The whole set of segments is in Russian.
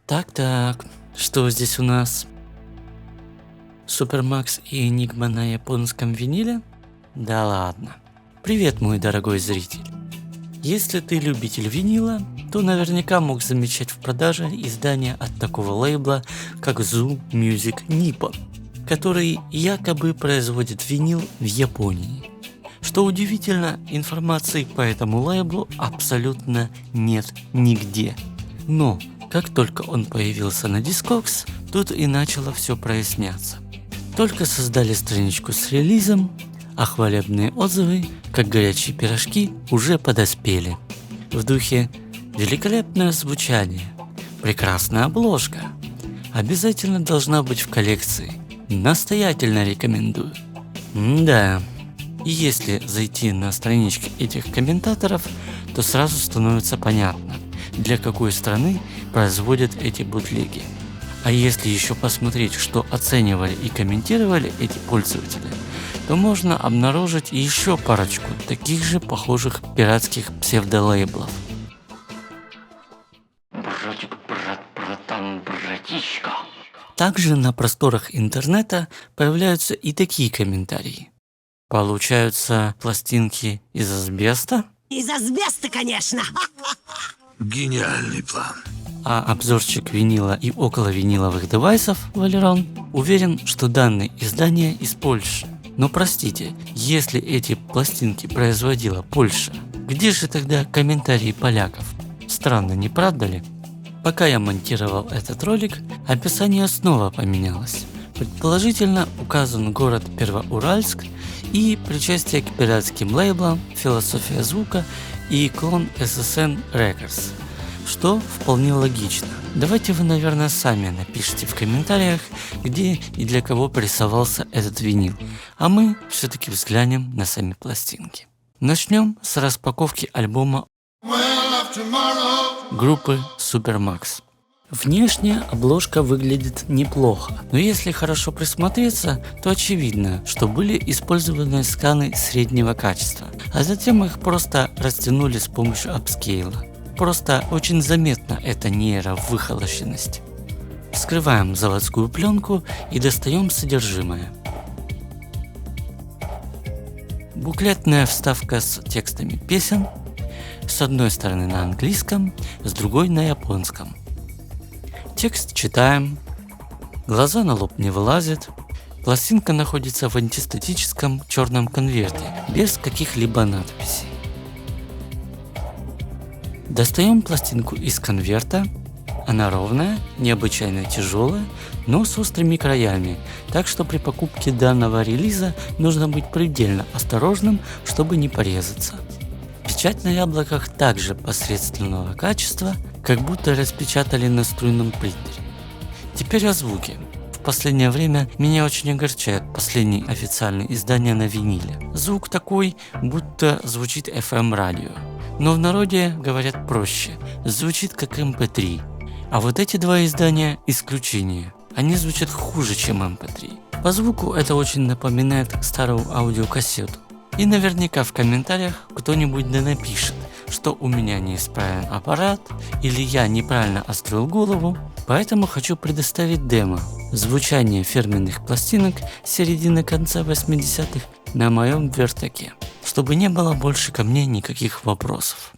Так, что здесь у нас? Супермакс и Энигма на японском виниле? Да ладно. Привет, мой дорогой зритель. Если ты любитель винила, то наверняка мог замечать в продаже издание от такого лейбла, как Zoo Music Nippon, который якобы производит винил в Японии. Что удивительно, информации по этому лейблу абсолютно нет нигде. Но как только он появился на Discogs, тут и начало все проясняться. Только создали страничку с релизом, а хвалебные отзывы, как горячие пирожки, уже подоспели. В духе великолепное звучание, прекрасная обложка, обязательно должна быть в коллекции, настоятельно рекомендую. Да, и если зайти на странички этих комментаторов, то сразу становится понятно, для какой страны производят эти бутлеги. А если еще посмотреть, что оценивали и комментировали эти пользователи, то можно обнаружить еще парочку таких же похожих пиратских псевдолейблов. Братик, братан, братишка. Также на просторах интернета появляются и такие комментарии. Получаются пластинки из асбеста? Из асбеста, конечно. Гениальный план. А обзорщик винила и околовиниловых девайсов Валерон уверен, что данное издание из Польши. Но простите, если эти пластинки производила Польша, где же тогда комментарии поляков? Странно, не правда ли? Пока я монтировал этот ролик, описание снова поменялось. Предположительно указан город Первоуральск и причастие к пиратским лейблам «Философия звука» и клон SSN Records, что вполне логично. Давайте вы, наверное, сами напишите в комментариях, где и для кого порисовался этот винил, а мы все-таки взглянем на сами пластинки. Начнем с распаковки альбома группы Supermax. Внешне обложка выглядит неплохо, но если хорошо присмотреться, то очевидно, что были использованы сканы среднего качества, а затем их просто растянули с помощью апскейла. Просто очень заметна эта нейровыхолощенность. Вскрываем заводскую пленку и достаем содержимое. Буклетная вставка с текстами песен, с одной стороны на английском, с другой на японском. Текст читаем, глаза на лоб не вылазят, пластинка находится в антистатическом черном конверте, без каких-либо надписей. Достаем пластинку из конверта, она ровная, необычайно тяжелая, но с острыми краями, так что при покупке данного релиза нужно быть предельно осторожным, чтобы не порезаться. Печать на яблоках также посредственного качества, как будто распечатали на струйном принтере. Теперь о звуке. В последнее время меня очень огорчают последние официальные издания на виниле. Звук такой, будто звучит FM радио. Но в народе говорят проще, звучит как MP3. А вот эти два издания исключение. Они звучат хуже, чем MP3. По звуку это очень напоминает старую аудиокассету. И наверняка в комментариях кто-нибудь да напишет, что у меня неисправен аппарат или я неправильно остроил голову, поэтому хочу предоставить демо звучание фирменных пластинок середины-конца 80-х на моем вертаке, чтобы не было больше ко мне никаких вопросов.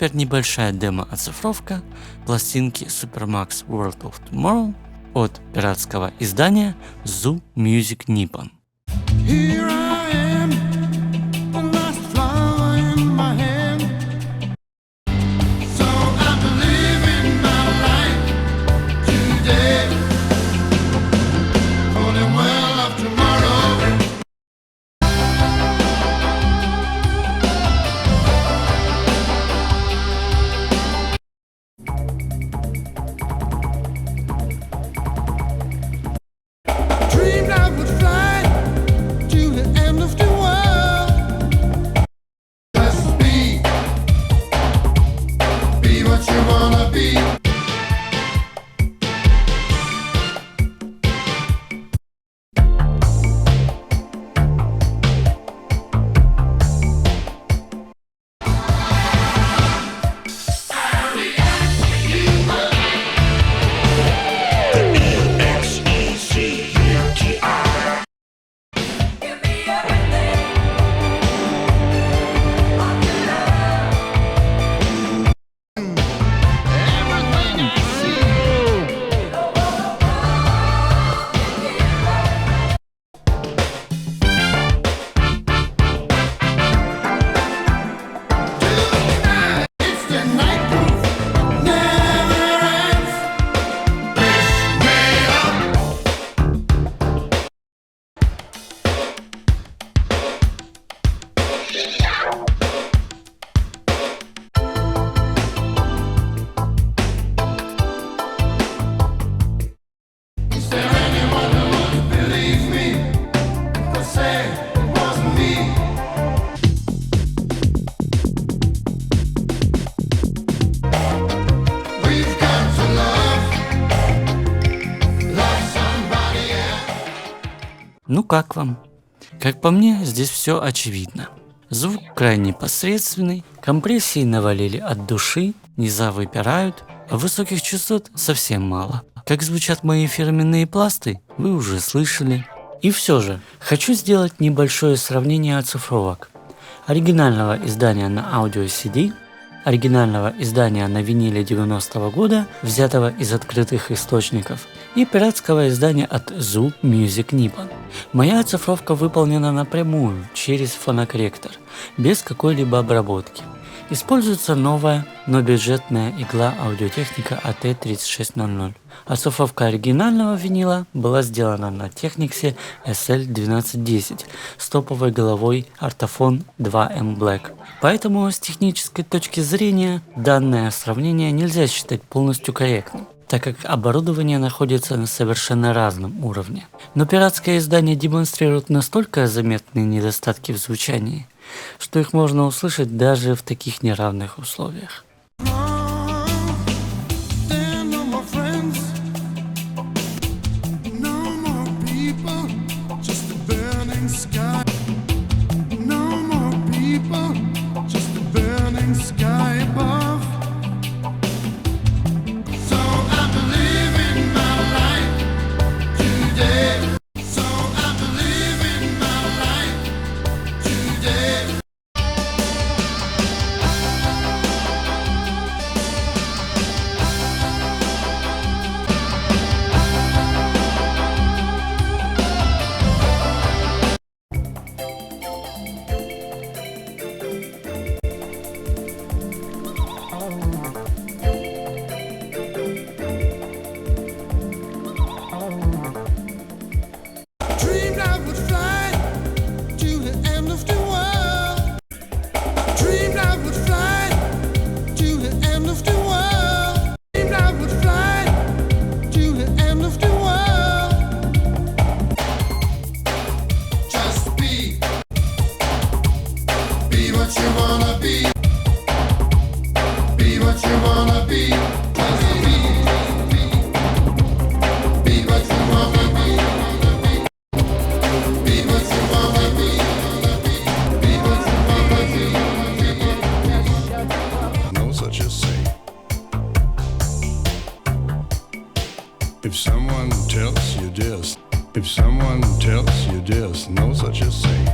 теперь небольшая демо-оцифровка пластинки Supermax World of Tomorrow от пиратского издания Zoo Music Nippon. Here I am, the last flower in my hand. So I'm living my life today, holding well of tomorrow. Dreamed I would fly to the end of the world. Just be what you wanna be. Everything I see. Tonight, it's the night groove, never ends. Wish me up. Is there anyone who would believe me if I say it wasn't me? We've got to love somebody else. Ну как вам? Как по мне, здесь все очевидно. Звук крайне посредственный, компрессии навалили от души, низа выпирают, а высоких частот совсем мало. Как звучат мои фирменные пласты, вы уже слышали. И все же, хочу сделать небольшое сравнение оцифровок. Оригинального издания на аудио-CD, оригинального издания на виниле 90-го года, взятого из открытых источников, и пиратского издания от Zoo Music Nippon. Моя оцифровка выполнена напрямую, через фонокорректор, без какой-либо обработки. Используется новая, но бюджетная игла аудиотехника AT3600. Оцифровка оригинального винила была сделана на Technics SL1210 с топовой головой Artophon 2M Black. Поэтому с технической точки зрения данное сравнение нельзя считать полностью корректным, так как оборудование находится на совершенно разном уровне. Но пиратское издание демонстрирует настолько заметные недостатки в звучании, что их можно услышать даже в таких неравных условиях. There are no more friends, no more people, just a burning sky. No more people, just a burning sky above. So I'm living my life today. So I'm living my life today. Dreamed I would fly to the end of the world. Dreamed I would fly to the end of the world. Dreamed I would fly to the end of the world. Just be what you wanna be. Be what you wanna be. Just be what you wanna be. Be what you wanna be. Be what you wanna be. No such a thing. If someone tells you this, if someone tells you this, no such a thing.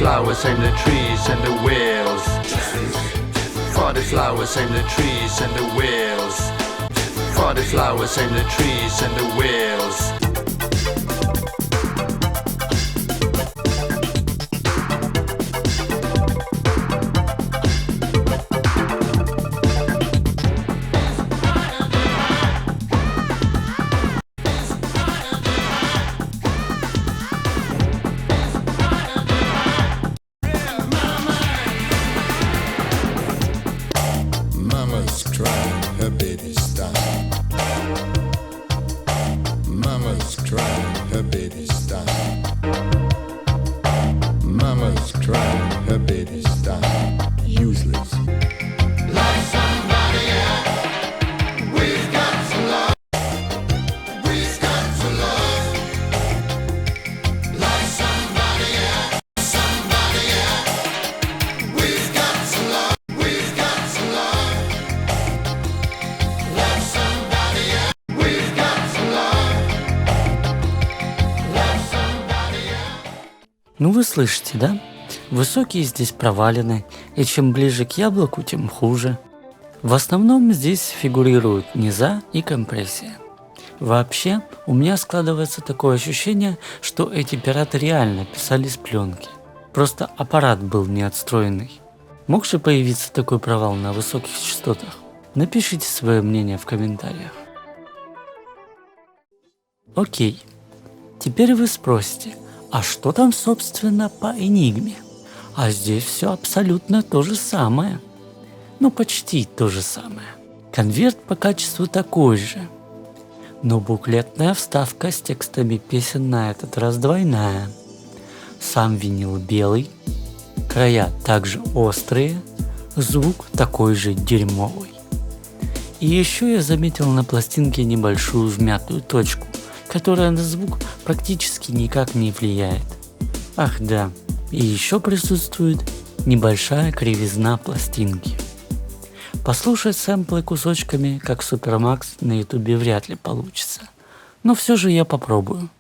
flowers and the trees and the wheels. For the flowers and the trees and the wheels. For the flowers and the trees and the wheels. Mama's crying, her baby's dying. Mama's crying, her baby's dying. Mama's crying, her baby's dying. Useless. Love somebody else. We've got to love. We've got to love. Love somebody else. Somebody else. We've got to love. We've got to love. Love somebody else. We've got to love. Love somebody else. Ну вы слышите, да? Высокие здесь провалены, и чем ближе к яблоку, тем хуже. В основном здесь фигурируют низа и компрессия. Вообще, у меня складывается такое ощущение, что эти пираты реально писали с пленки. Просто аппарат был неотстроенный. Мог же появиться такой провал на высоких частотах? Напишите свое мнение в комментариях. Окей, теперь вы спросите, а что там собственно по Энигме? А здесь все абсолютно то же самое. Ну почти то же самое. Конверт по качеству такой же. Но буклетная вставка с текстами песен на этот раз двойная. Сам винил белый, края также острые, звук такой же дерьмовый. И еще я заметил на пластинке небольшую вмятую точку, которая на звук практически никак не влияет. Ах да, и еще присутствует небольшая кривизна пластинки. Послушать сэмплы кусочками, как Супермакс, на ютубе вряд ли получится. Но все же я попробую.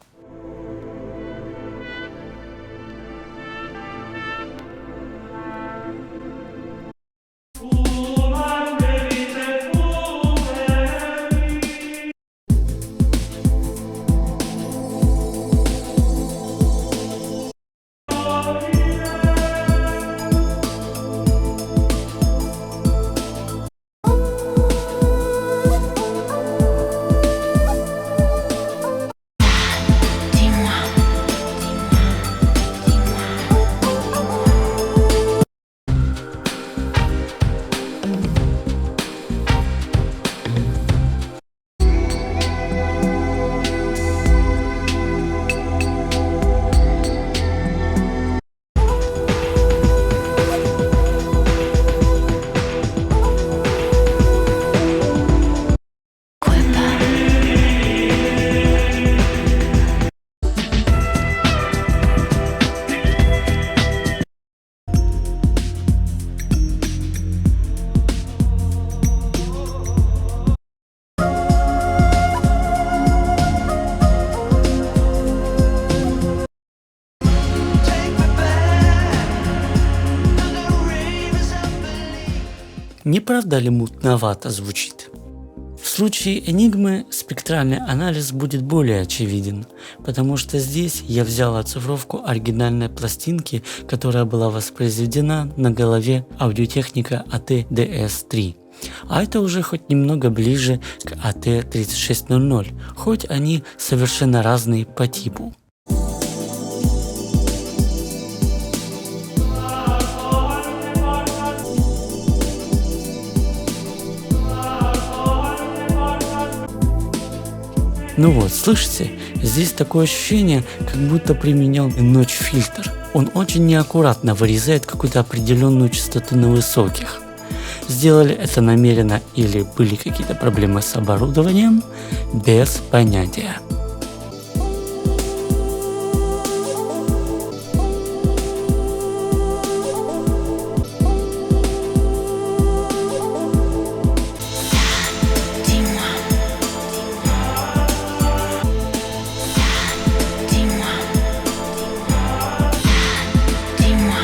Не правда ли мутновато звучит? В случае Энигмы спектральный анализ будет более очевиден, потому что здесь я взял оцифровку оригинальной пластинки, которая была воспроизведена на голове аудиотехника AT-DS3. А это уже хоть немного ближе к AT-3600, хоть они совершенно разные по типу. Ну вот, слышите, здесь такое ощущение, как будто применял нотч-фильтр. Он очень неаккуратно вырезает какую-то определенную частоту на высоких. Сделали это намеренно или были какие-то проблемы с оборудованием, без понятия. Dis-moi,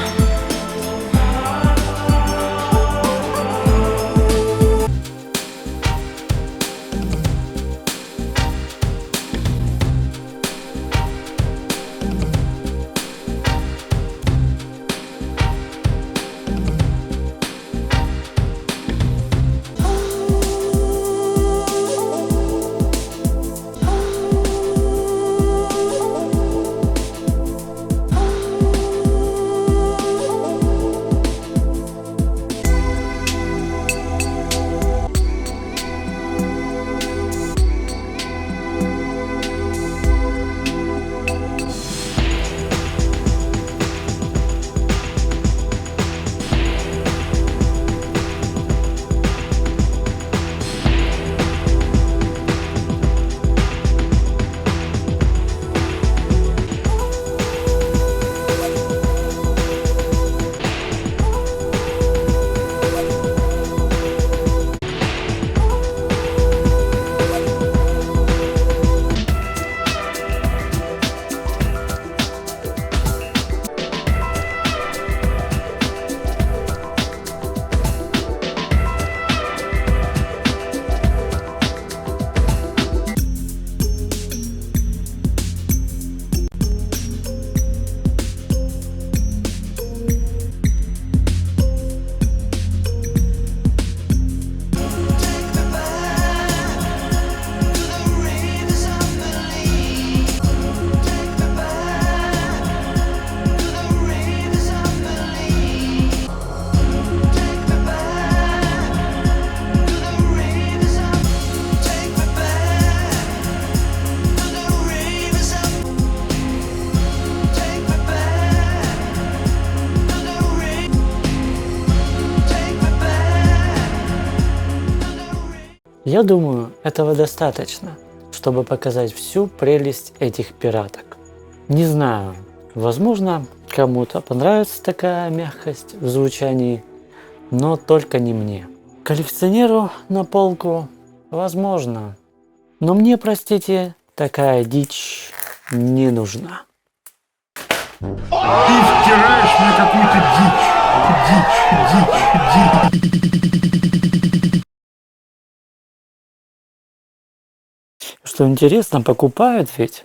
Я думаю, этого достаточно, чтобы показать всю прелесть этих пираток. Не знаю, возможно, кому-то понравится такая мягкость в звучании, но только не мне. Коллекционеру на полку, возможно, но мне, простите, такая дичь не нужна. Ты втираешь мне какую-то дичь. Что интересно, покупают ведь.